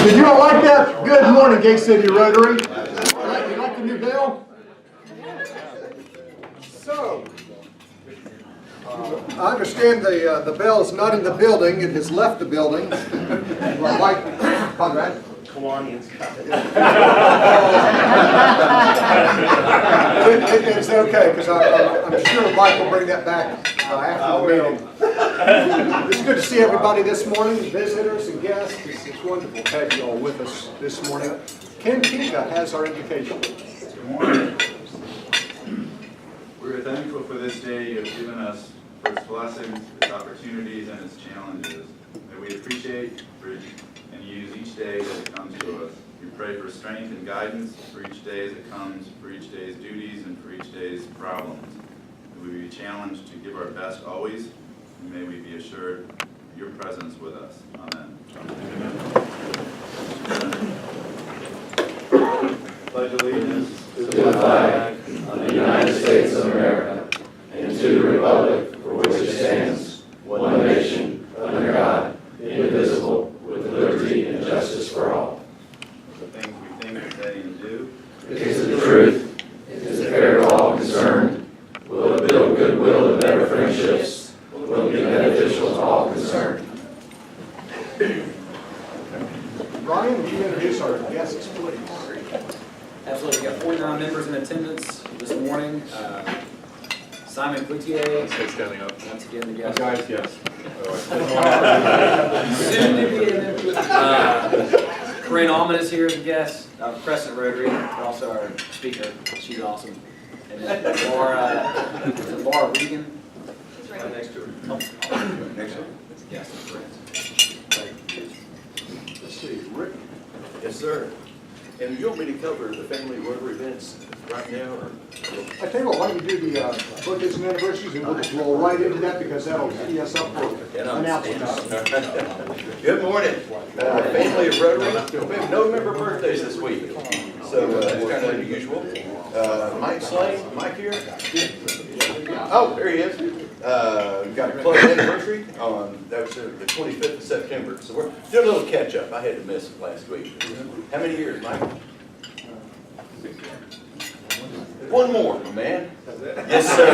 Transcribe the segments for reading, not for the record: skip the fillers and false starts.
Did you all like that? Good morning, Gate City Rotary. You like the new bell? So, I understand the bell is not in the building, it has left the building. Well, Mike, Conrad. It's okay, because I'm sure Mike will bring that back after the meeting. It's good to see everybody this morning, visitors and guests. It's wonderful to have you all with us this morning. Ken Kinga has our invitation. Good morning. We are thankful for this day you have given us, for its blessings, its opportunities, and its challenges. May we appreciate and use each day that it comes to us. We pray for strength and guidance for each day as it comes, for each day's duties, and for each day's problems. May we be challenged to give our best always, and may we be assured of your presence with us. Amen. Pledge allegiance to the flag of the United States of America and to the republic for which it stands, one nation, under God, indivisible, with liberty and justice for all. the things we think, say, and do. It is the truth. It is fair to all concerned. Will it build goodwill and better friendships? Will it be beneficial to all concerned? Brian, would you introduce our guests, please? Absolutely. We've got 49 members in attendance this morning. Simon Cloutier. Standing up. Once again, the guest. Guys, yes. Soon to be in Corinne Allman is here as a guest. Crescent Rotary, but also our speaker. She's awesome. And then Laura Regan. Right next to her. Next one. Yes, correct. Let's see, Rick. Yes, sir. And you want me to cover the family Rotary events right now, or? I tell you what, why don't you do the birthdays and anniversaries, and we'll just roll right into that because that'll tee us up for announcements. Good morning. Family of Rotary. We have no member birthdays this week, so it's kind of unusual. Mike Slade, Mike here? Oh, there he is. We've got a club anniversary on, that was the 25th of September. So we're doing a little catch up. I had to miss it last week. How many years, Mike? One more, my man. Yes, sir.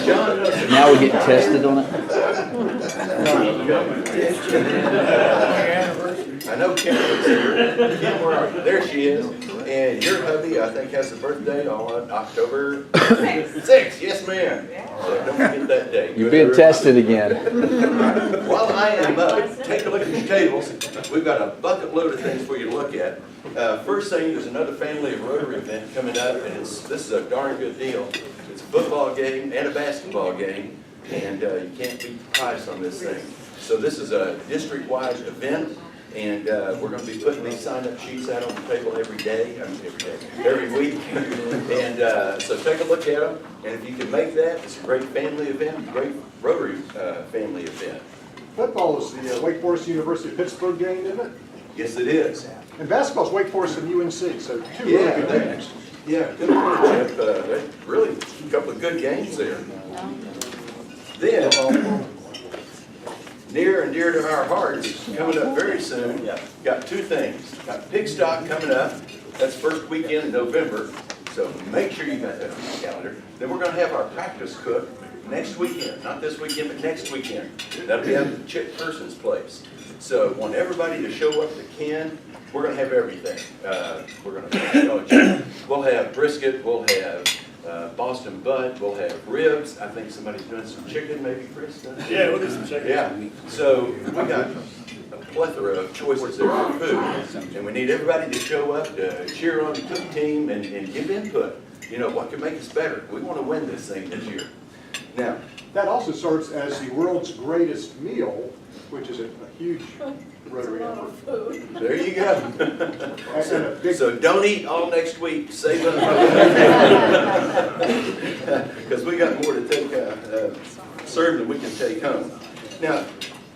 John, Now we get tested on it. I know Kim is here. Kim, where are you? There she is. And your hubby, I think, has a birthday on October 6th. Yes, ma'am. So don't forget that day. You're being tested again. While I am take a look at these tables. We've got a bucket load of things for you to look at. First thing is another family of Rotary event coming up, and this is a darn good deal. It's a football game and a basketball game, and you can't beat the price on this thing. So this is a district-wide event. And we're going to be putting these sign-up sheets out on the table every week. And so take a look at them. And if you can make that, it's a great family event, great Rotary family event. Football is the Wake Forest University of Pittsburgh game, isn't it? Yes, it is. And basketball is Wake Forest and UNC, so two Yeah, really good games. Yeah, good matchup. Really, a couple of good games there. Then, near and dear to our hearts, coming up very soon, got two things. Got Pig Stock coming up. That's first weekend in November, so make sure you got that on your calendar. Then we're going to have our practice cook next weekend. Not this weekend, but next weekend. That'll be at Chick Person's place. So want everybody to show up to Ken. We're going to have everything. We're going to we'll have brisket, we'll have Boston butt, we'll have ribs. I think somebody's doing some chicken, maybe Chris does. Yeah, we'll do some chicken. Yeah, so we got a plethora of choices there for food, and we need everybody to show up to cheer on the cook team and give input. You know, what can make us better? We want to win this thing this year. Now, That also starts as the world's greatest meal, which is a huge Rotary effort. there you go. And a big So don't eat all next week. Save them. Because we got more to take, serve than we can take home. Now,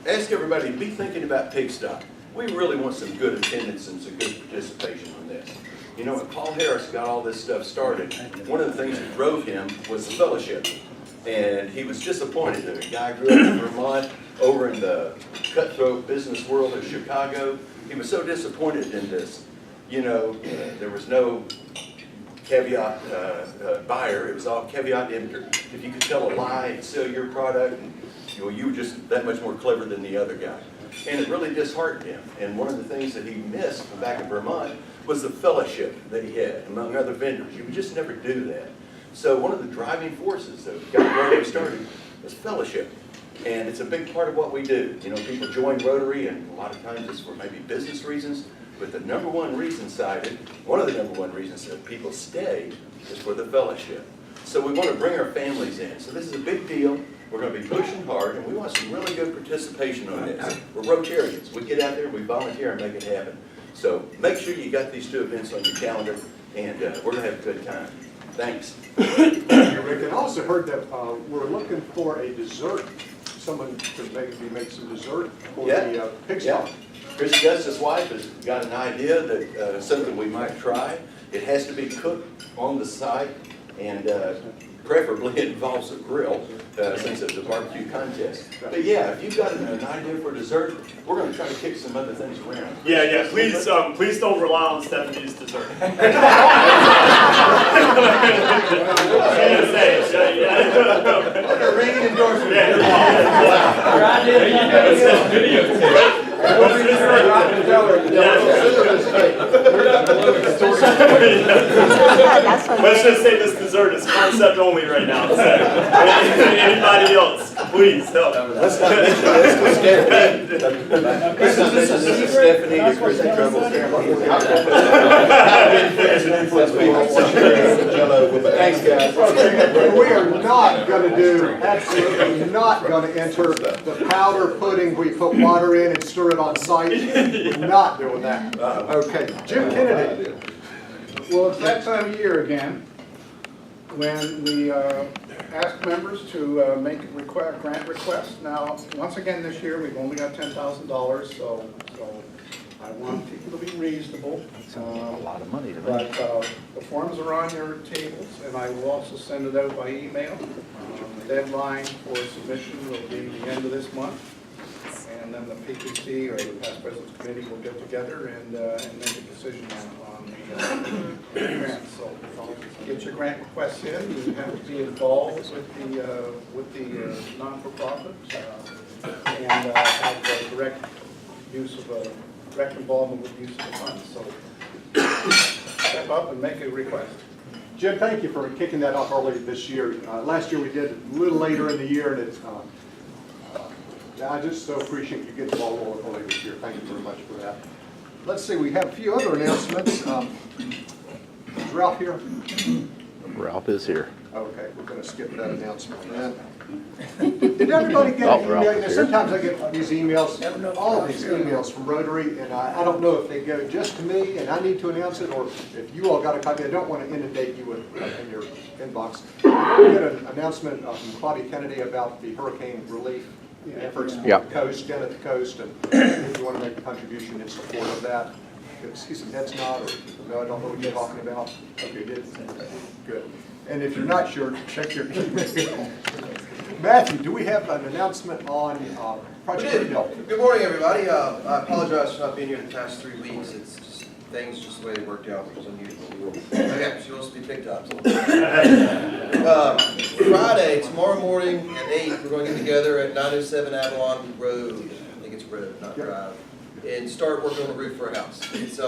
ask everybody to be thinking about Pig Stock. We really want some good attendance and some good participation on this. You know, when Paul Harris got all this stuff started, one of the things that drove him was the fellowship. And he was disappointed. The guy grew up in Vermont, over in the cutthroat business world of Chicago. He was so disappointed in this. You know, there was no caveat buyer. It was all caveat emptor. If you could tell a lie and sell your product, and, you were just that much more clever than the other guy. And it really disheartened him. And one of the things that he missed from back in Vermont was the fellowship that he had among other vendors. You would just never do that. So one of the driving forces that got Rotary started was fellowship. And it's a big part of what we do. You know, people join Rotary, and a lot of times it's for maybe business reasons, but the number one reason cited, one of the number one reasons that people stay is for the fellowship. So we want to bring our families in. So this is a big deal. We're going to be pushing hard, and we want some really good participation on this. We're Rotarians. We get out there, we volunteer, and make it happen. So make sure you got these two events on your calendar, and we're going to have a good time. Thanks. Rick, and I also heard that we're looking for a dessert. Someone could maybe make some dessert for the pig stop. Chris Justice's wife has got an idea that something we might try. It has to be cooked on the site, and preferably it involves a grill, since it's a barbecue contest. But yeah, if you've got an idea for dessert, we're going to try to kick some other things around. Yeah. Please don't rely on Stephanie's dessert. Ringing endorsement. Let's just say this dessert is concept only right now. So, anybody else, please help. Let's not mention this to Stephanie. Let's not mention this to Stephanie or Kristen Trouble. Thanks, guys. We are not going to do, absolutely not going to enter the powder pudding we put water in and stir it on site. We're not doing that. Okay, Jim Kennedy. Well, it's that time of year again, when we ask members to make grant requests. Now, once again this year, we've only got $10,000, so I want people to be reasonable. A lot of money to But make. the forms are on your tables, and I will also send it out by email. The deadline for submission will be the end of this month. And then the PPC, or the Past Presidents Committee, will get together and make a decision on the grants. So get your grant requests in. You have to be involved with the non-for-profit and have direct involvement with use of the funds. So step up and make a request. Jim, thank you for kicking that off early this year. Last year we did it a little later in the year, and it's, I just so appreciate you getting the ball rolling early this year. Thank you very much for that. Let's see, we have a few other announcements. Is Ralph here? Ralph is here. Okay, we're going to skip that announcement. Did everybody get an email? You know, sometimes I get these emails, all of these emails from Rotary, and I don't know if they go just to me and I need to announce it, or if you all got a copy. I don't want to inundate you with in your inbox. We got an announcement from Claudia Kennedy about the hurricane relief efforts on the coast, down at the coast, and if you want to make a contribution in support of that. See some heads nod, or no, I don't know what you're talking about. Okay, good. And if you're not sure, check your email. Matthew, do we have an announcement on Project Greenbelt? Good morning, everybody. I apologize for not being here the past 3 weeks. It's just things just the way they worked out. It was unusual. Okay, she wants to be picked up. Friday, tomorrow morning at 8, we're going to get together at 907 Avalon Road. I think it's Road, not Drive. And start working on the roof for a house. It's,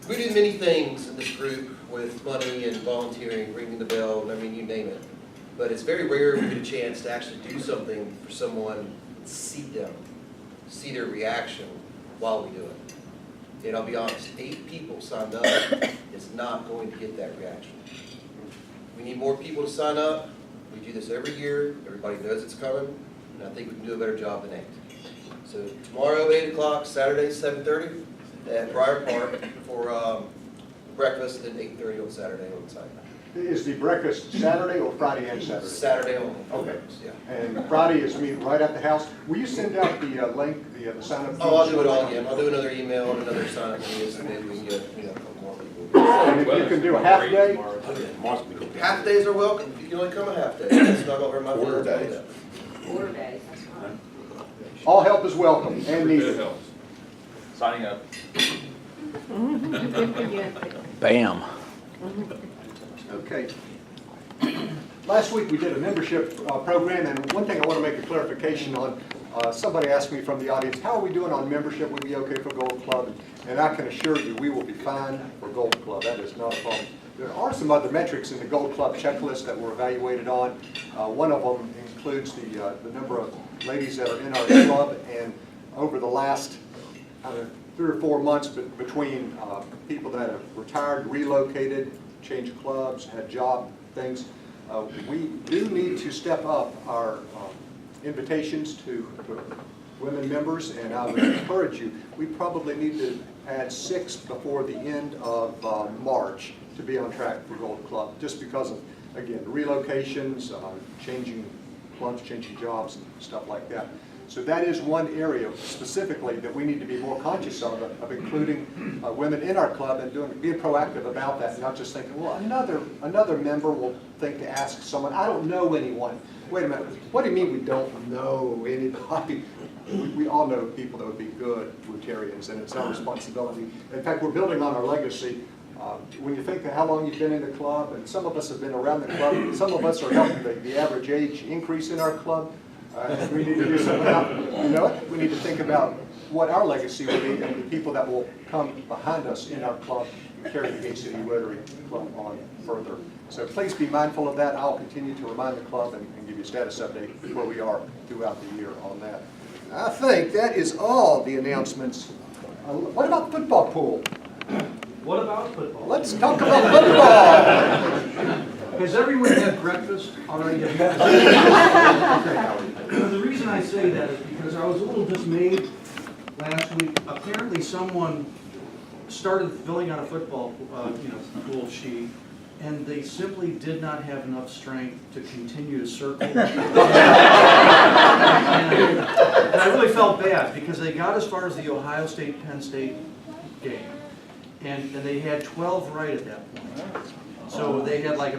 we do many things in this group with money and volunteering, ringing the bell, I mean, you name it. But it's very rare we get a chance to actually do something for someone and see them, see their reaction while we do it. And I'll be honest, 8 people signed up is not going to get that reaction. We need more people to sign up. We do this every year. Everybody knows it's coming, and I think we can do a better job than 8. So tomorrow, 8 o'clock, Saturday, 7:30 at Briar Park for breakfast, and 8:30 on Saturday on site. Is the breakfast Saturday or Friday and Saturday? Saturday only. Okay. Yeah. And Friday is meeting right at the house. Will you send out the link, the sign-up? Oh, I'll do it all again. I'll do another email and another sign-up list, and then we can get a couple more people. And if you can do a half day, Half days are welcome, you can only come a half day, that's not over my Quarter feelings. days. 4 days, that's fine. all help is welcome and needed. Signing up. Bam. Okay. Last week, we did a membership program, and one thing I want to make a clarification on, somebody asked me from the audience, how are we doing on membership? Would we be okay for Gold Club? And I can assure you, we will be fine for Gold Club. That is not a problem. There are some other metrics in the Gold Club checklist that we're evaluated on. One of them includes the number of ladies that are in our club, and over the last 3 or 4 months between people that have retired, relocated, changed clubs, had job things, we do need to step up our invitations to women members, and I would encourage you, we probably need to add 6 before the end of March to be on track for Gold Club, just because of, again, relocations, changing clubs, changing jobs, and stuff like that. So that is one area specifically that we need to be more conscious of including women in our club and being proactive about that, and not just thinking, well, another member will think to ask someone, I don't know anyone. Wait a minute, what do you mean we don't know anybody? We all know people that would be good Rotarians, and it's our responsibility. In fact, we're building on our legacy. When you think of how long you've been in the club, and some of us have been around the club, some of us are helping the average age increase in our club. We need to do something about, you know it, we need to think about what our legacy will be and the people that will come behind us in our club and carry the Gate City Rotary Club on further. So please be mindful of that. I'll continue to remind the club and give you a status update where we are throughout the year on that. I think that is all the announcements. What about the football pool? What about football? Let's talk about football. Has everyone had breakfast already? Okay. The reason I say that is because I was a little dismayed last week. Apparently someone started filling out a football pool sheet, and they simply did not have enough strength to continue to circle. And I really felt bad because they got as far as the Ohio State-Penn State game, and they had 12 right at that point. So they had like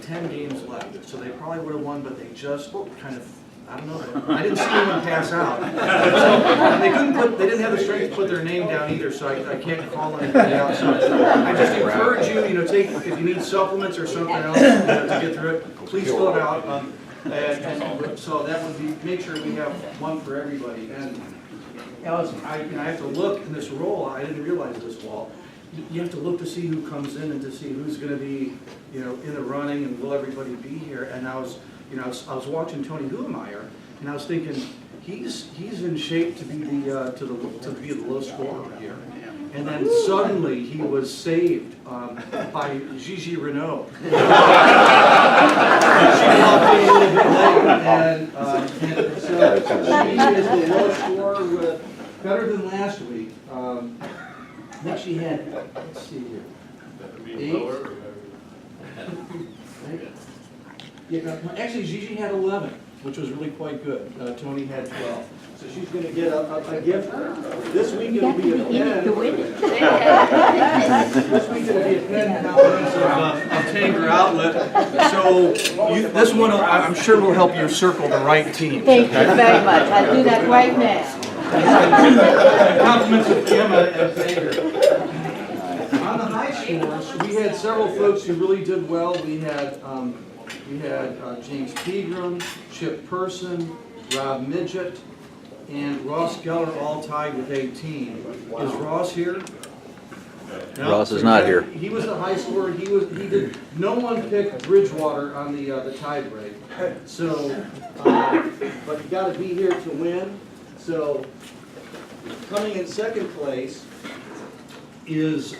10 games left. So they probably would have won, but they just kind of, I don't know, I didn't see anyone pass out. So they didn't have the strength to put their name down either, so I can't call anybody out. So I just encourage you, take, if you need supplements or something else to get through it, please fill it out. And so that would be, make sure we have one for everybody. And as I have to look in this roll, I didn't realize this, Walt. You have to look to see who comes in and to see who's going to be, in the running, and will everybody be here. And I was watching Tony Huemeyer, and I was thinking he's in shape to be to be the low scorer here. And then suddenly he was saved by Gigi Renault. She popped in a little bit late, and so she is the low scorer with better than last week. I think she had, let's see here, 8. Yeah, actually, Gigi had 11, which was really quite good. Tony had 12. So she's going to get a gift. This week it'll be a pen. This week it'll be a pen of Tanger Outlet. So this one, I'm sure will help you circle the right team. Thank you very much. I'll do that right now. Compliments of Emma and Tanger. On the high scores, we had several folks who really did well. We had James Pegram, Chip Person, Rob Midget, and Ross Geller all tied with 18. Is Ross here? No, Ross is not here. He was the high scorer. He did. No one picked Bridgewater on the tie break. So, but you got to be here to win. So, coming in second place is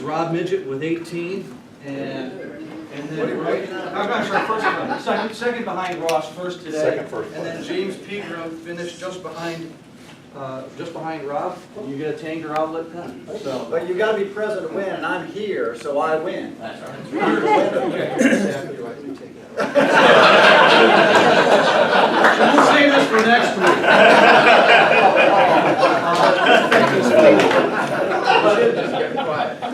Rob Midget with 18, and then right. I'm sorry, second behind Ross first today, and then James Pegram finished just behind Rob. You get a Tanger Outlet pen. So, But you gotta be present to win, and I'm here, so I win. that's right. We'll save this for next week.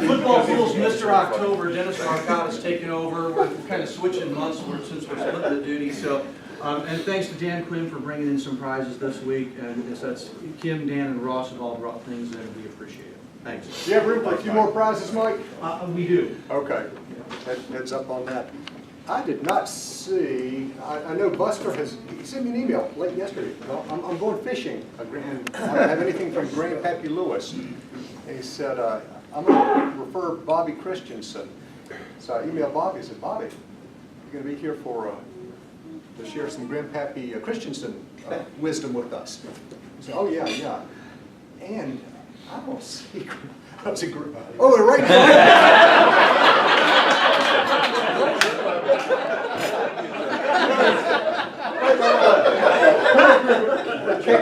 Football Pool's Mr. October, Dennis Marcotte's taken over. We're kind of switching months since we're splitting the duty. So, and thanks to Dan Quinn for bringing in some prizes this week. And that's Kim, Dan, and Ross have all brought things in, and we appreciate it. Thanks. Do you have room for a few more prizes, Mike? We do. Okay, heads up on that. I did not see, I know Buster he sent me an email late yesterday. Well, I'm going fishing, and I don't have anything from Grandpappy Lewis. And he said, I'm going to refer Bobby Christensen. So I emailed Bobby, I said, Bobby, you're going to be here to share some Grandpappy Christensen wisdom with us. He said, oh yeah, yeah. And I don't see, that's a group. Oh, they're right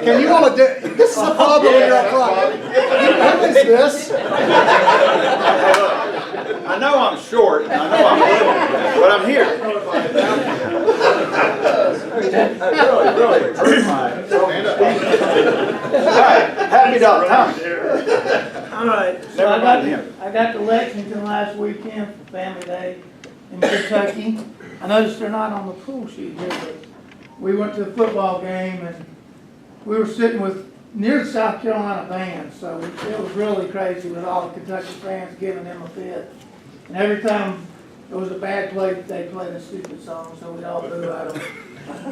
Can you all, this is a problem when you're up front. What is this? I know I'm short, and I know I'm little, but I'm here. Really hurt my happy dog, Tommy. All right, so Never I mind him. got to Lexington last weekend for Family Day in Kentucky. I noticed they're not on the pool sheet here, but we went to the football game and we were sitting near the South Carolina band, so it was really crazy with all the Kentucky fans giving them a fit. And every time there was a bad play, they played a stupid song, so we all boo at them.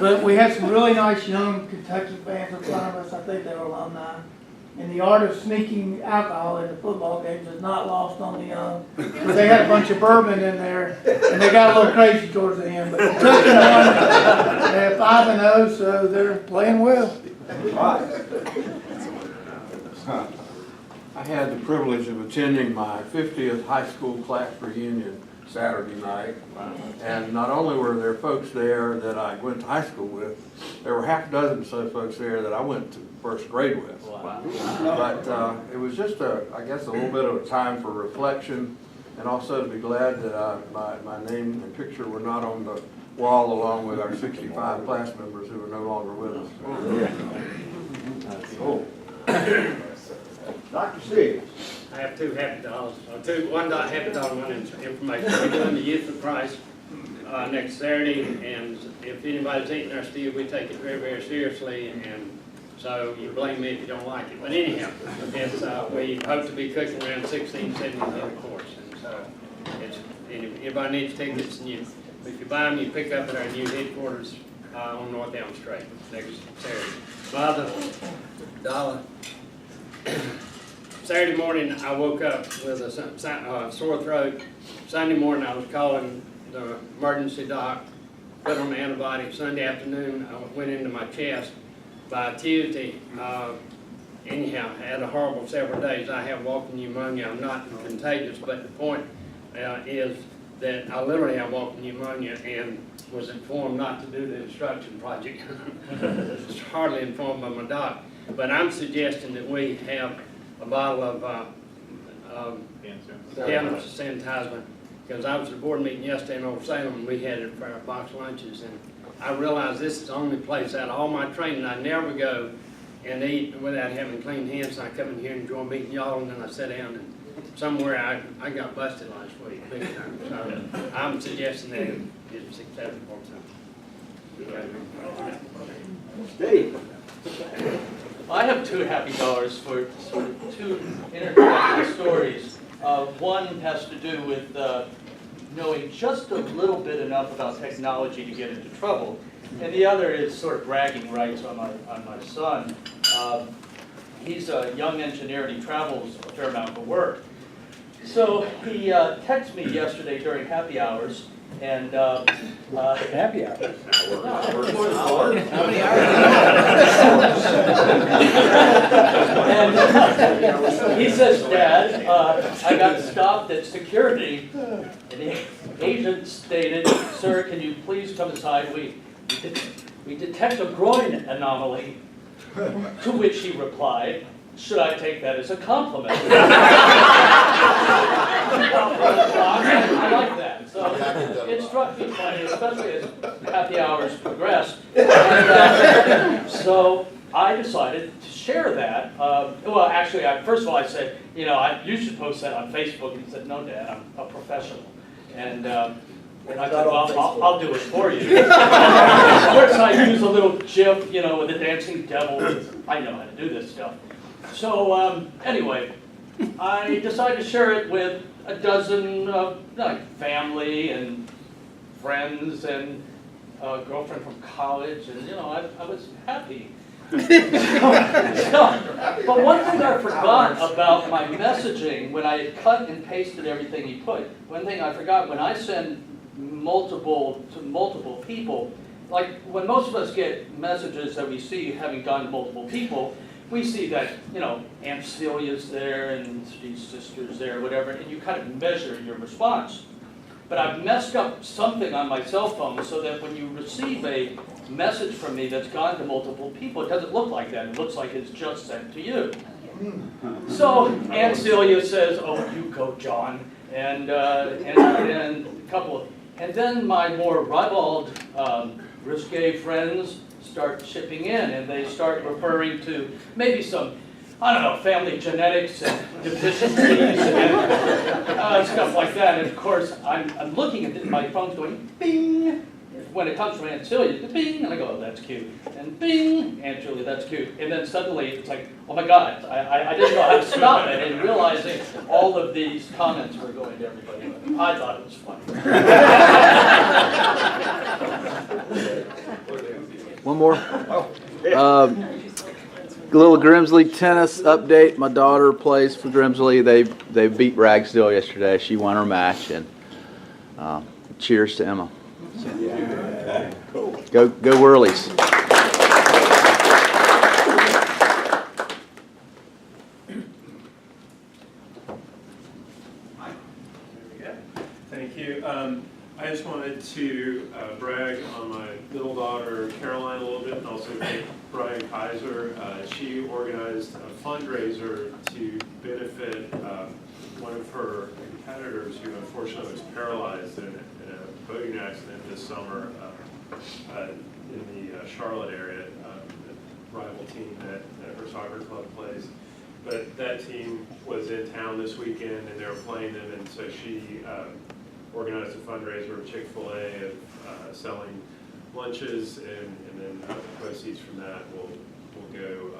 But we had some really nice young Kentucky fans in front of us. I think they were alumni. And the art of sneaking alcohol into football games is not lost on the young. They had a bunch of bourbon in there, and they got a little crazy towards the end. But Kentucky won. They're 5-0, so they're playing well. I had the privilege of attending my 50th high school class reunion Saturday night. And not only were there folks there that I went to high school with, there were half a dozen or so folks there that I went to first grade with. But it was just, I guess, a little bit of a time for reflection, and also to be glad that my name and picture were not on the wall along with our 65 class members who are no longer with us. Dr. Steve. I have two happy dollars, one happy dollar, one information. We're doing the Youth of Christ next Saturday, and if anybody's eating our stew, we take it very, very seriously, and so you blame me if you don't like it. But anyhow, we hope to be cooking around 16, 17 course, and so everybody needs tickets, and if you buy them, you pick up at our new headquarters on North Elm Street next Saturday. Father, dollar. Saturday morning, I woke up with a sore throat. Sunday morning, I was calling the emergency doc, put on the antibiotic. Sunday afternoon, I went into my chest. By Tuesday, anyhow, I had a horrible several days. I have walking pneumonia. I'm not contagious, but the point is that I literally have walking pneumonia and was informed not to do the instruction project. Was hardly informed by my doc. But I'm suggesting that we have a bottle of hand sanitizer, because I was at a board meeting yesterday in Old Salem, and we had it for our box lunches, and I realized this is the only place out of all my training I never go and eat without having clean hands. And I come in here and enjoy meeting y'all, and then I sit down, and somewhere I got busted last week, big time. So I'm suggesting that it's acceptable. Steve. I have two happy dollars for sort of two interconnected stories. One has to do with knowing just a little bit enough about technology to get into trouble, and the other is sort of bragging rights on my son. He's a young engineer and he travels a fair amount for work. So he texted me yesterday during happy hours. And happy hours. How many hours? And he says, Dad, I got stopped at security, and the agent stated, "Sir, can you please come aside? We detect a groin anomaly." To which he replied, "Should I take that as a compliment?" I like that. So it struck me funny, especially as happy hours progressed. And, so I decided to share that. Well, actually, first of all, I said, you should post that on Facebook. And he said, no, Dad, I'm a professional. And I said, well, I'll do it for you. Of course, I use a little GIF, with the dancing devil. I know how to do this stuff. So anyway, I decided to share it with a dozen family and friends and a girlfriend from college, and I was happy. But one thing I forgot about my messaging when I had cut and pasted everything he put, one thing I forgot, when I send to multiple people, like when most of us get messages that we see having gone to multiple people, we see that, Aunt Celia's there and Steve's sister's there, whatever, and you kind of measure your response. But I've messed up something on my cell phone so that when you receive a message from me that's gone to multiple people, it doesn't look like that. It looks like it's just sent to you. So Aunt Celia says, "Oh, you go, John," and a couple of, and then my more ribald, risque friends start chipping in, and they start referring to maybe some, I don't know, family genetics and deficiencies and stuff like that. And of course, I'm looking at my phone's going bing. When it comes from Aunt Celia, bing, and I go, oh, that's cute. And bing, Aunt Julia, that's cute. And then suddenly it's like, oh my God, I didn't know how to stop it, and realizing all of these comments were going to everybody. I thought it was funny. One more. Little Grimsley tennis update. My daughter plays for Grimsley. They beat Ragsdale yesterday. She won her match, and cheers to Emma. Go Whirlies. Thank you. I just wanted to brag on my little daughter Caroline a little bit, and also thank Brian Kaiser. She organized a fundraiser to benefit one of her competitors who unfortunately was paralyzed in a boating accident this summer in the Charlotte area, the rival team that her soccer club plays. But that team was in town this weekend and they were playing them, and so she organized a fundraiser with Chick-fil-A of selling lunches, and then the proceeds from that will go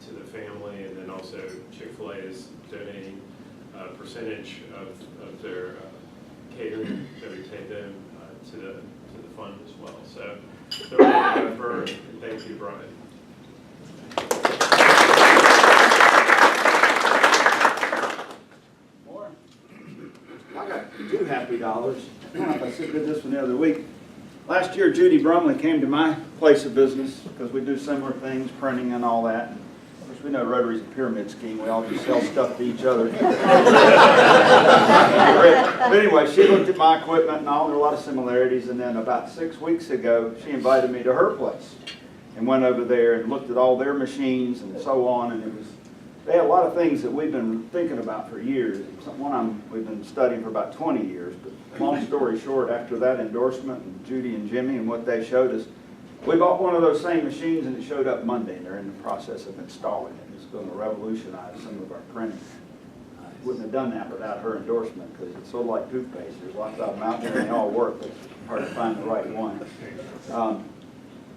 to the family, and then also Chick-fil-A is donating a percentage of their catering that we take them to the fund as well. So they're all effort, and thank you, Brian. I got two happy dollars. I don't know if I said this one the other week. Last year, Judy Brumley came to my place of business because we do similar things, printing and all that. Of course, we know Rotary's a pyramid scheme. We all just sell stuff to each other. But anyway, she looked at my equipment and all. There were a lot of similarities. And then about 6 weeks ago, she invited me to her place and went over there and looked at all their machines and so on. And they had a lot of things that we've been thinking about for years. One we've been studying for about 20 years. But long story short, after that endorsement, and Judy and Jimmy and what they showed us, we bought one of those same machines and it showed up Monday, and they're in the process of installing it. It's going to revolutionize some of our printing. Wouldn't have done that without her endorsement, because it's sort of like toothpaste. There's lots of them out there and they all work, but it's hard to find the right one.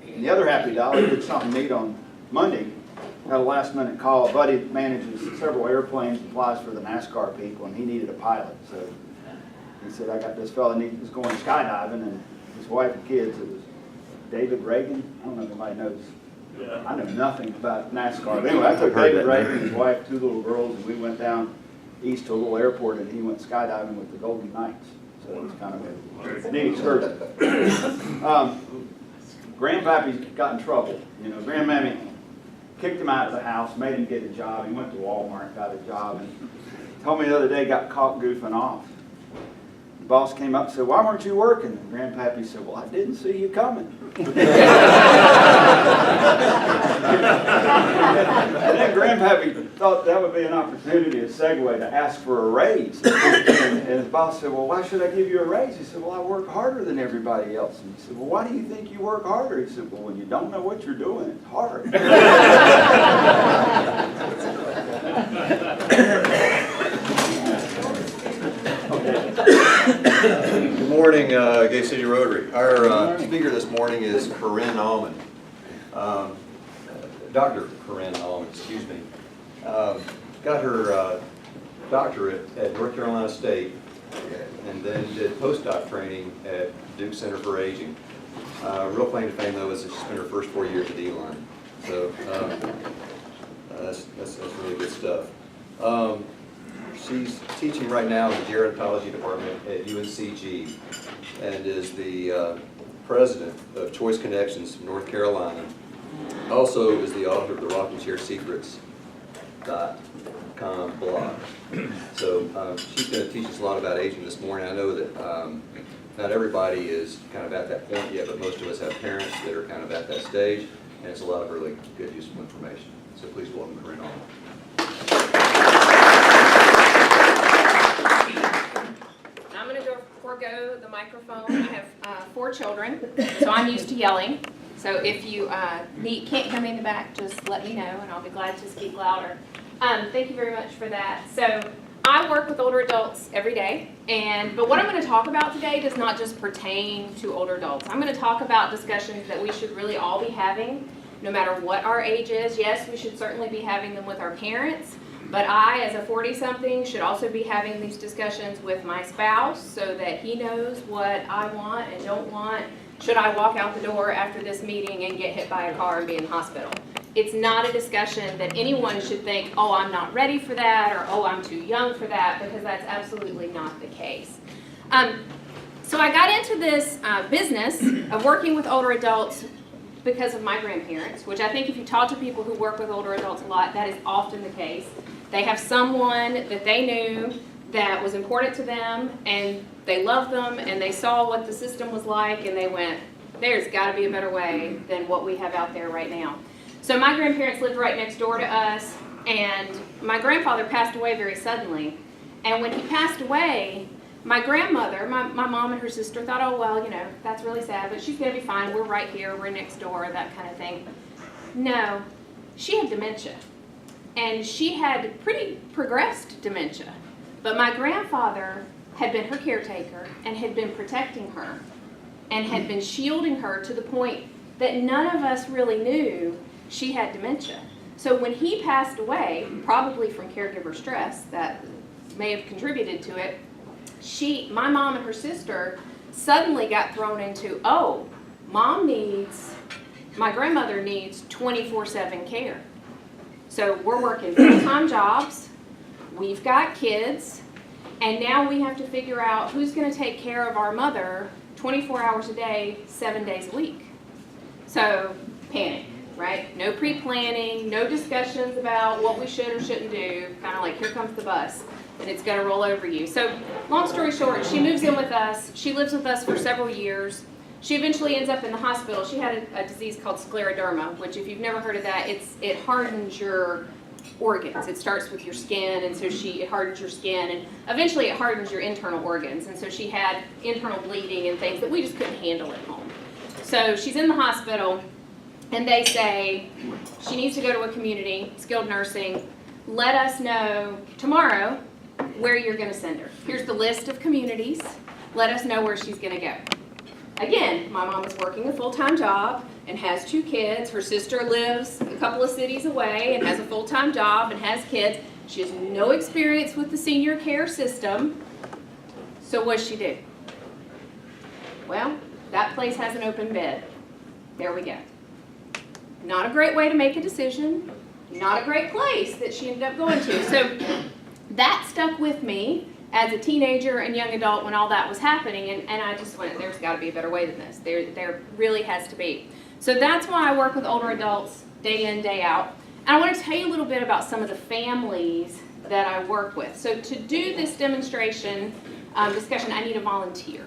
And the other happy dollar, did something neat on Monday. Had a last minute call. A buddy manages several airplanes and flies for the NASCAR people, and he needed a pilot. So he said, I got this fella who's going skydiving, and his wife and kids. It was David Reagan. I don't know if anybody knows. Yeah. I know nothing about NASCAR. But anyway, I took David Reagan and his wife, 2 little girls, and we went down east to a little airport, and he went skydiving with the Golden Knights. So it was kind of a neat excursion. Grandpappy got in trouble. Grandmammy kicked him out of the house, made him get a job. He went to Walmart, got a job, and told me the other day got caught goofing off. The boss came up and said, why weren't you working? And Grandpappy said, well, I didn't see you coming. And then Grandpappy thought that would be be an opportunity, a segue, to ask for a raise. And his boss said, well, why should I give you a raise? He said, well, I work harder than everybody else. And he said, well, why do you think you work harder? He said, well, when you don't know what you're doing, it's hard. Good morning, Gay City Rotary. Our speaker this morning is Corinne Allman. Dr. Corinne Allman, excuse me. Got her doctorate at North Carolina State and then did postdoc training at Duke Center for Aging. Real claim to fame, though, is that she spent her first 4 years at E-Line. So that's really good stuff. She's teaching right now in the gerontology department at UNCG and is the president of Choice Connections from North Carolina. Also is the author of the Rocking Chair Secrets.com blog. So she's going to teach us a lot about aging this morning. I know that not everybody is kind of at that point yet, but most of us have parents that are kind of at that stage, and it's a lot of really good, useful information. So please welcome Corinne Allman. I'm going to forego the microphone. I have 4 children, so I'm used to yelling. So if you can't hear me in the back, just let me know, and I'll be glad to speak louder. Thank you very much for that. So I work with older adults every day, but what I'm going to talk about today does not just pertain to older adults. I'm going to talk about discussions that we should really all be having, no matter what our age is. Yes, we should certainly be having them with our parents, but I, as a 40-something, should also be having these discussions with my spouse so that he knows what I want and don't want should I walk out the door after this meeting and get hit by a car and be in the hospital. It's not a discussion that anyone should think, oh, I'm not ready for that, or oh, I'm too young for that, because that's absolutely not the case. So I got into this business of working with older adults because of my grandparents, which I think if you talk to people who work with older adults a lot, that is often the case. They have someone that they knew that was important to them, and they loved them, and they saw what the system was like, and they went, there's got to be a better way than what we have out there right now. So my grandparents lived right next door to us, and my grandfather passed away very suddenly. And when he passed away, my grandmother, my mom and her sister thought, oh, well, you know, that's really sad, but she's going to be fine. We're right here. We're next door, that kind of thing. No, she had dementia, and she had pretty progressed dementia. But my grandfather had been her caretaker and had been protecting her and had been shielding her to the point that none of us really knew she had dementia. So when he passed away, probably from caregiver stress that may have contributed to it, my mom and her sister suddenly got thrown into, oh, my grandmother needs 24/7 care. So we're working full-time jobs, we've got kids, and now we have to figure out who's going to take care of our mother 24 hours a day, 7 days a week. So panic, right? No pre-planning, no discussions about what we should or shouldn't do, kind of like here comes the bus, and it's going to roll over you. So long story short, she moves in with us. She lives with us for several years. She eventually ends up in the hospital. She had a disease called scleroderma, which if you've never heard of that, it hardens your organs. It starts with your skin, and so it hardens your skin, and eventually it hardens your internal organs. And so she had internal bleeding and things that we just couldn't handle at home. So she's in the hospital, and they say she needs to go to a community, skilled nursing. Let us know tomorrow where you're going to send her. Here's the list of communities. Let us know where she's going to go. Again, my mom is working a full-time job and has 2 kids. Her sister lives a couple of cities away and has a full-time job and has kids. She has no experience with the senior care system. So what does she do? Well, that place has an open bed. There we go. Not a great way to make a decision. Not a great place that she ended up going to. So that stuck with me as a teenager and young adult when all that was happening, and I just went, there's got to be a better way than this. There really has to be. So that's why I work with older adults day in, day out. And I want to tell you a little bit about some of the families that I work with. So to do this demonstration discussion, I need a volunteer.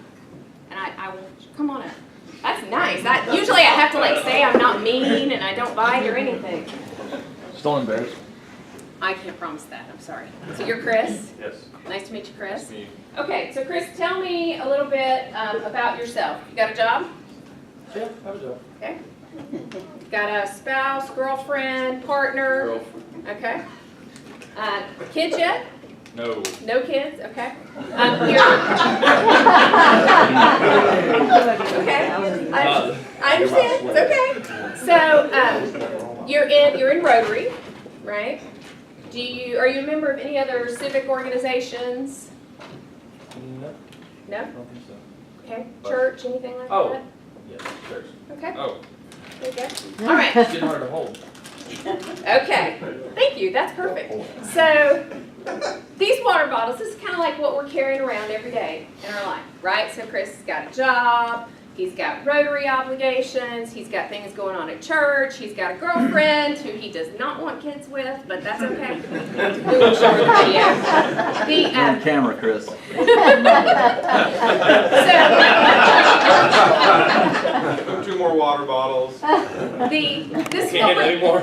And I will, come on up. That's nice. Usually I have to say I'm not mean and I don't bite or anything. Don't embarrass. I can't promise that, I'm sorry. So you're Chris? Yes. Nice to meet you, Chris. Nice to meet you. Okay, so Chris, tell me a little bit about yourself. You got a job? Yeah, I have a job. Okay. Got a spouse, girlfriend, partner? Girlfriend. Okay. Kids yet? No. No kids, okay. Okay, I understand, it's okay. So, you're in Rotary, right? Are you a member of any other civic organizations? No. No? I don't think so. Okay, church, anything like Oh. that? Yes, church. Okay, Oh, there you go. All right. it's getting hard to hold. Okay, thank you, that's perfect. So, these water bottles, this is kind of like what we're carrying around every day in our life, right? So Chris has got a job, he's got Rotary obligations, he's got things going on at church, he's got a girlfriend who he does not want kids with, but that's okay. We will show her the video. On camera, Chris. Two more water bottles. This Can't get any more.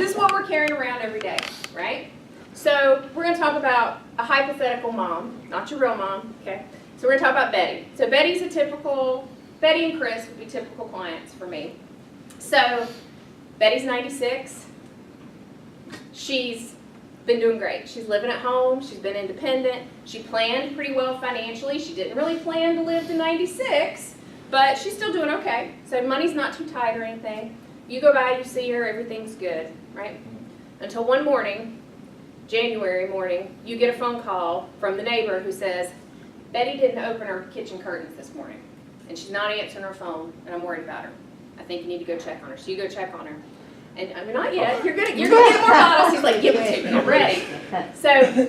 is what we're carrying around every day, right? So we're going to talk about a hypothetical mom, not your real mom, okay? So we're going to talk about Betty. So Betty and Chris would be typical clients for me. So Betty's 96. She's been doing great. She's living at home. She's been independent. She planned pretty well financially. She didn't really plan to live to 96, but she's still doing okay. So money's not too tight or anything. You go by, you see her, everything's good, right? Until one morning, January morning, you get a phone call from the neighbor who says, Betty didn't open her kitchen curtains this morning, and she's not answering her phone, and I'm worried about her. I think you need to go check on her. So you go check on her. And I mean, not yet. You're gonna get more bottles. He's like, give it to me. I'm ready. So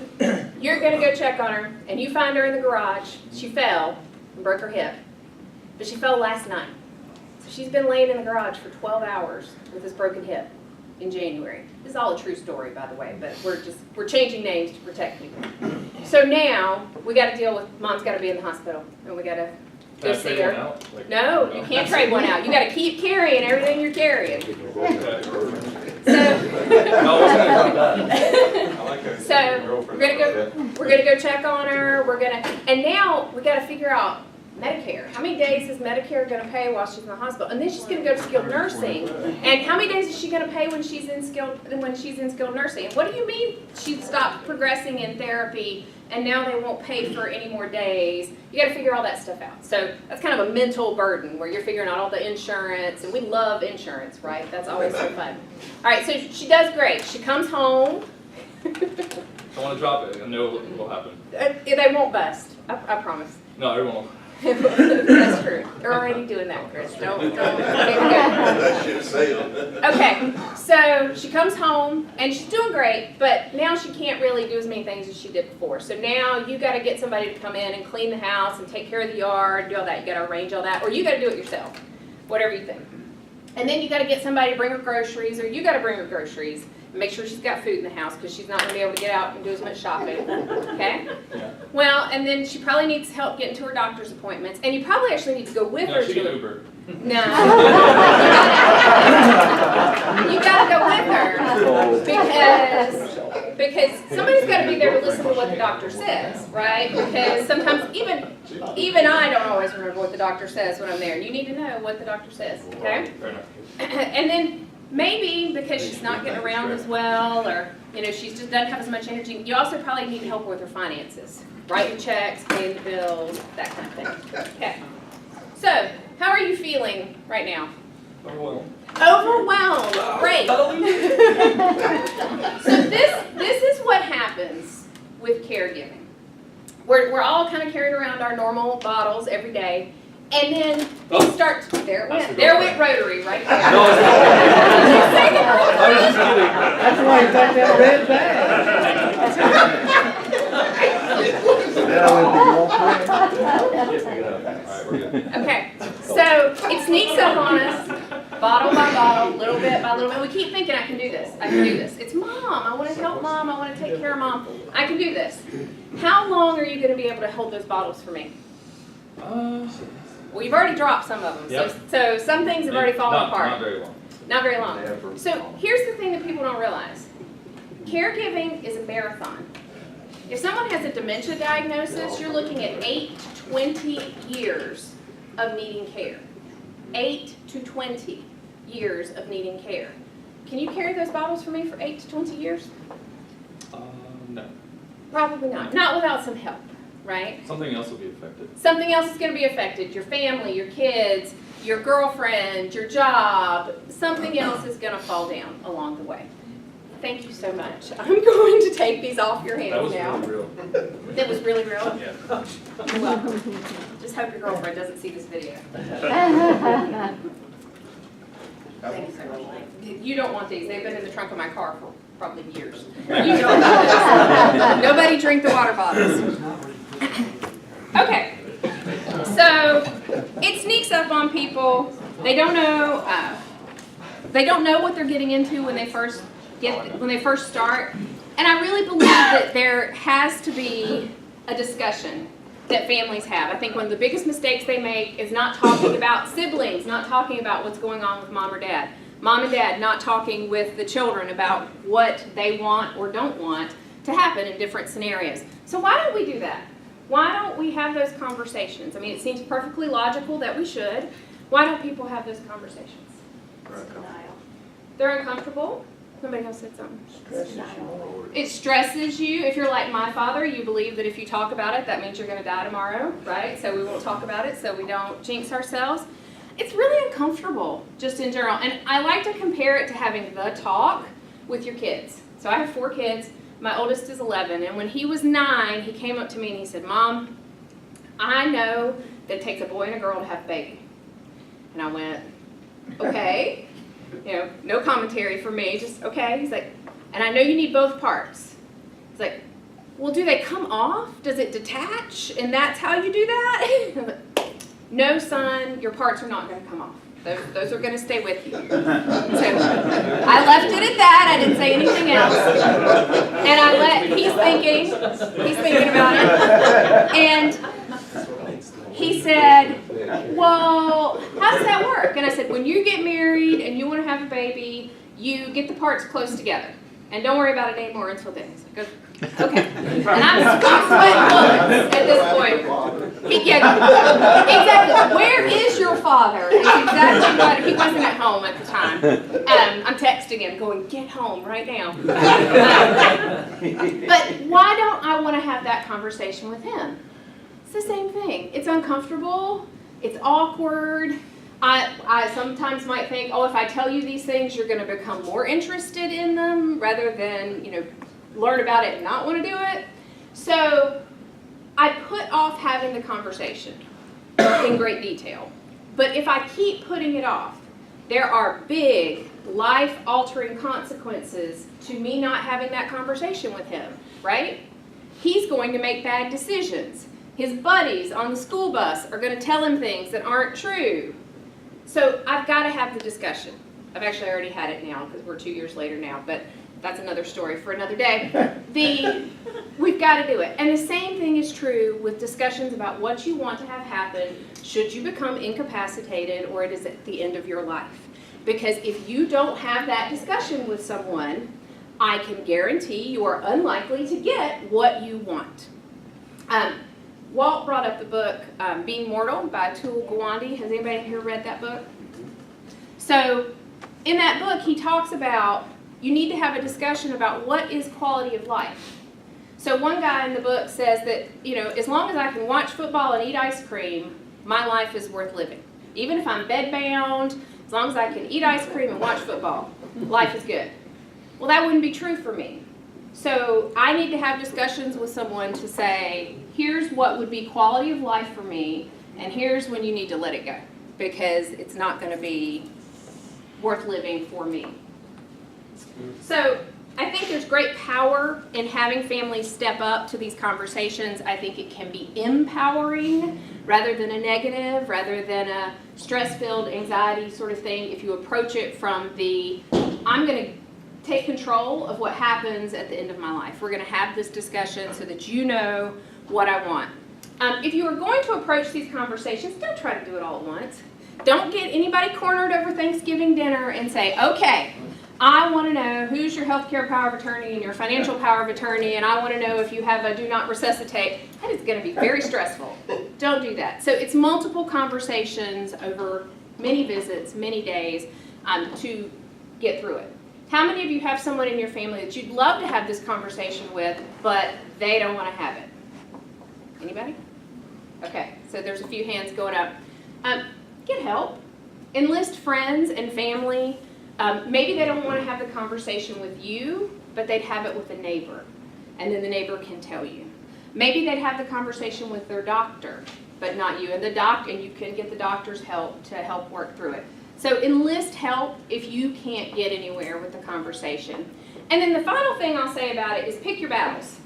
you're gonna go check on her, and you find her in the garage. She fell and broke her hip, but she fell last night. So she's been laying in the garage for 12 hours with this broken hip in January. This is all a true story, by the way, but we're changing names to protect people. So now we got to deal with Mom's got to be in the hospital, and we got to go see her. No, you can't trade one out. You got to keep carrying everything you're carrying. So we're gonna go check on her. And now we got to figure out Medicare. How many days is Medicare going to pay while she's in the hospital? And then she's going to go to skilled nursing. And how many days is she going to pay when she's in skilled nursing? And what do you mean she stopped progressing in therapy and now they won't pay for any more days? You got to figure all that stuff out. So that's kind of a mental burden where you're figuring out all the insurance, and we love insurance, right? That's always so fun. All right, so she does great. She comes home. I want to drop it. I know what will happen. They won't bust. I promise. No, it won't. That's true. They're already doing that, Chris. Don't. That ship sailed. Okay, so she comes home and she's doing great, but now she can't really do as many things as she did before. So now you got to get somebody to come in and clean the house and take care of the yard, do all that. You got to arrange all that, or you got to do it yourself, whatever you think. And then you got to get somebody to bring her groceries, or you got to bring her groceries. Make sure she's got food in the house because she's not going to be able to get out and do as much shopping. Okay? Yeah. Well, and then she probably needs help getting to her doctor's appointments, and you probably actually need to go with her. No, she to can Uber. No. You got to go with her because somebody's got to be there to listen to what the doctor says, right? Because sometimes even I don't always remember what the doctor says when I'm there. You need to know what the doctor says, okay? Fair enough. And then maybe because she's not getting around as well, or she just doesn't have as much energy, you also probably need help with her finances. Writing checks, paying the bills, that kind of thing. Okay. So, how are you feeling right now? Overwhelmed. Overwhelmed. Great. So this is what happens with caregiving. We're all kind of carrying around our normal bottles every day. And then you start, there went Rotary right there. That's why you got that red bag. Okay, so it sneaks up on us, bottle by bottle, little bit by little bit. We keep thinking, I can do this, I can do this. It's Mom, I want to help Mom, I want to take care of Mom. I can do this. How long are you going to be able to hold those bottles for me? Well, you've already dropped some of them, Yep. so some things have already fallen apart. Not very long. Not very long. So here's the thing that people don't realize. caregiving is a marathon. If someone has a dementia diagnosis, you're looking at 8 to 20 years of needing care. 8 to 20 years of needing care. Can you carry those bottles for me for 8 to 20 years? No. Probably not. Not without some help, right? Something else will be affected. Something else is going to be affected. Your family, your kids, your girlfriend, your job. Something else is going to fall down along the way. Thank you so much. I'm going to take these off your hands now. That was really real. That was really real? Yeah. You're welcome. Just hope your girlfriend doesn't see this video. Thank you so much. You don't want these. They've been in the trunk of my car for probably years. You don't want this. Nobody drink the water bottles. Okay. So it sneaks up on people. They don't know. They don't know what they're getting into when they first start. And I really believe that there has to be a discussion that families have. I think one of the biggest mistakes they make is not talking about siblings, not talking about what's going on with mom or dad. Mom and dad not talking with the children about what they want or don't want to happen in different scenarios. So why don't we do that? Why don't we have those conversations? I mean, it seems perfectly logical that we should. Why don't people have those conversations? They're uncomfortable. Somebody else said something. It stresses you. If you're like my father, you believe that if you talk about it, that means you're going to die tomorrow, right? So we won't talk about it so we don't jinx ourselves. It's really uncomfortable, just in general. And I like to compare it to having the talk with your kids. So I have 4 kids. My oldest is 11. And when he was 9, he came up to me and he said, Mom, I know that it takes a boy and a girl to have a baby. And I went, okay. You know, no commentary from me, just okay. He's like, and I know you need both parts. He's like, well, do they come off? Does it detach? And that's how you do that? I'm like, no, son, your parts are not going to come off. Those are going to stay with you. So I left it at that. I didn't say anything else. And he's thinking about it. And he said, well, how does that work? And I said, when you get married and you want to have a baby, you get the parts close together. And don't worry about it anymore until then. He's like, okay. And I'm sweating bullets at this point. Exactly. Where is your father? Is exactly what, he wasn't at home at the time. I'm texting him going, get home right now. But why don't I want to have that conversation with him? It's the same thing. It's uncomfortable. It's awkward. I sometimes might think, oh, if I tell you these things, you're going to become more interested in them rather than, learn about it and not want to do it. So I put off having the conversation in great detail. But if I keep putting it off, there are big, life-altering consequences to me not having that conversation with him, right? He's going to make bad decisions. His buddies on the school bus are going to tell him things that aren't true. So I've got to have the discussion. I've actually already had it now because we're 2 years later now, but that's another story for another day. We've got to do it. And the same thing is true with discussions about what you want to have happen should you become incapacitated or it is at the end of your life. Because if you don't have that discussion with someone, I can guarantee you are unlikely to get what you want. Walt brought up the book Being Mortal by Atul Gawande. Has anybody here read that book? So in that book, he talks about you need to have a discussion about what is quality of life. So one guy in the book says that, as long as I can watch football and eat ice cream, my life is worth living. Even if I'm bedbound, as long as I can eat ice cream and watch football, life is good. Well, that wouldn't be true for me. So I need to have discussions with someone to say, here's what would be quality of life for me, and here's when you need to let it go, because it's not going to be worth living for me. So I think there's great power in having families step up to these conversations. I think it can be empowering rather than a negative, rather than a stress-filled anxiety sort of thing. If you approach it from the, I'm going to take control of what happens at the end of my life. We're going to have this discussion so that you know what I want. If you are going to approach these conversations, don't try to do it all at once. Don't get anybody cornered over Thanksgiving dinner and say, okay, I want to know who's your healthcare power of attorney and your financial power of attorney, and I want to know if you have a do not resuscitate. That is going to be very stressful. Don't do that. So it's multiple conversations over many visits, many days, to get through it. How many of you have someone in your family that you'd love to have this conversation with, but they don't want to have it? Anybody? Okay, so there's a few hands going up. Get help. Enlist friends and family. Maybe they don't want to have the conversation with you, but they'd have it with a neighbor, and then the neighbor can tell you. Maybe they'd have the conversation with their doctor, but not you, and you can get the doctor's help to help work through it. So enlist help if you can't get anywhere with the conversation. And then the final thing I'll say about it is pick your battles.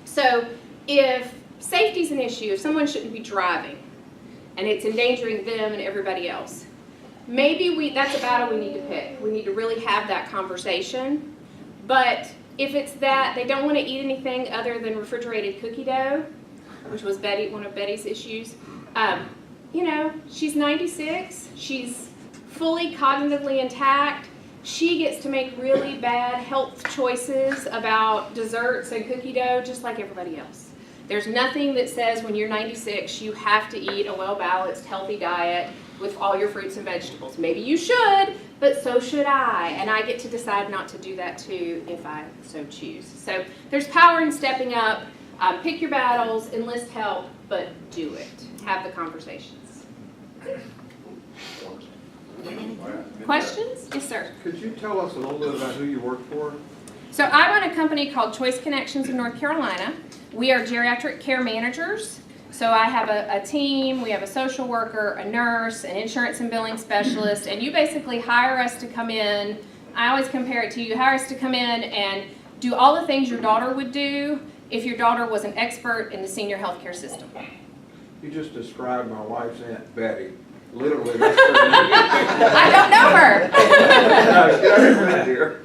So if safety's an issue, if someone shouldn't be driving, and it's endangering them and everybody else, maybe that's a battle we need to pick. We need to really have that conversation. But if it's that they don't want to eat anything other than refrigerated cookie dough, which was one of Betty's issues, she's 96, she's fully cognitively intact. She gets to make really bad health choices about desserts and cookie dough just like everybody else. There's nothing that says when you're 96 you have to eat a well-balanced, healthy diet with all your fruits and vegetables. Maybe you should, but so should I. And I get to decide not to do that too if I so choose. So there's power in stepping up. Pick your battles, enlist help, but do it. Have the conversations. Questions? Yes, sir. Could you tell us a little bit about who you work for? So I run a company called Choice Connections in North Carolina. We are geriatric care managers. So I have a team, we have a social worker, a nurse, an insurance and billing specialist, and you basically hire us to come in. I always compare it to you hire us to come in and do all the things your daughter would do if your daughter was an expert in the senior health care system. You just described my wife's Aunt Betty. Literally, that's her name. I don't know her. No, she doesn't live here.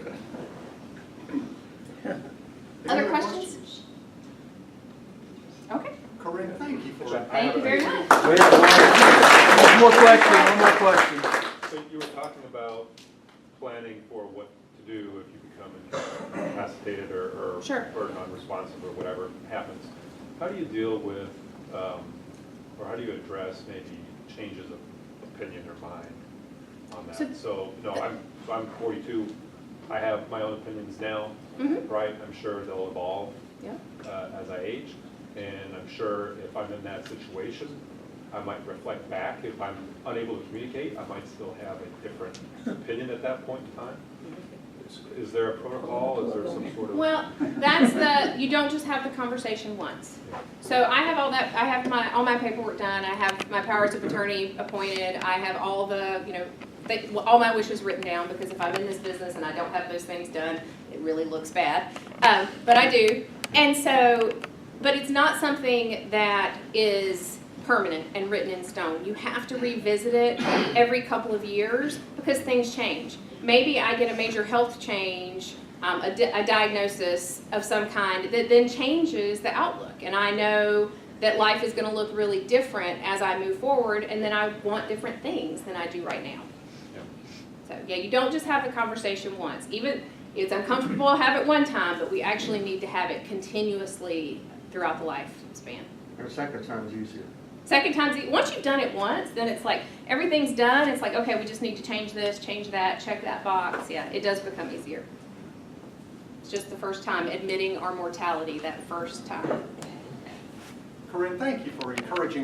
Other questions? Okay. Corinne, thank you for that. Thank you very much. One more question. So you were talking about planning for what to do if you become incapacitated or Sure. non-responsive or whatever happens. How do you deal with, or how do you address maybe changes of opinion or mind on that? So I'm 42. I have my own opinions now, right? I'm sure they'll evolve as I age. And I'm sure if I'm in that situation, I might reflect back. If I'm unable to communicate, I might still have a different opinion at that point in time. Is there a protocol? Is there some sort of... Well, you don't just have the conversation once. So I have all that, I have all my paperwork done, I have my powers of attorney appointed, I have all the, all my wishes written down, because if I'm in this business and I don't have those things done, it really looks bad. But I do. And so, but it's not something that is permanent and written in stone. You have to revisit it every couple of years because things change. Maybe I get a major health change, a diagnosis of some kind that then changes the outlook. And I know that life is going to look really different as I move forward, and then I want different things than I do right now. So yeah, you don't just have the conversation once. Even it's uncomfortable to have it one time, but we actually need to have it continuously throughout the lifespan. And the second time is easier. Second time's once you've done it once, then it's like everything's done. It's like, okay, we just need to change this, change that, check that box. Yeah, it does become easier. It's just the first time admitting our mortality that first time. Corinne, thank you for encouraging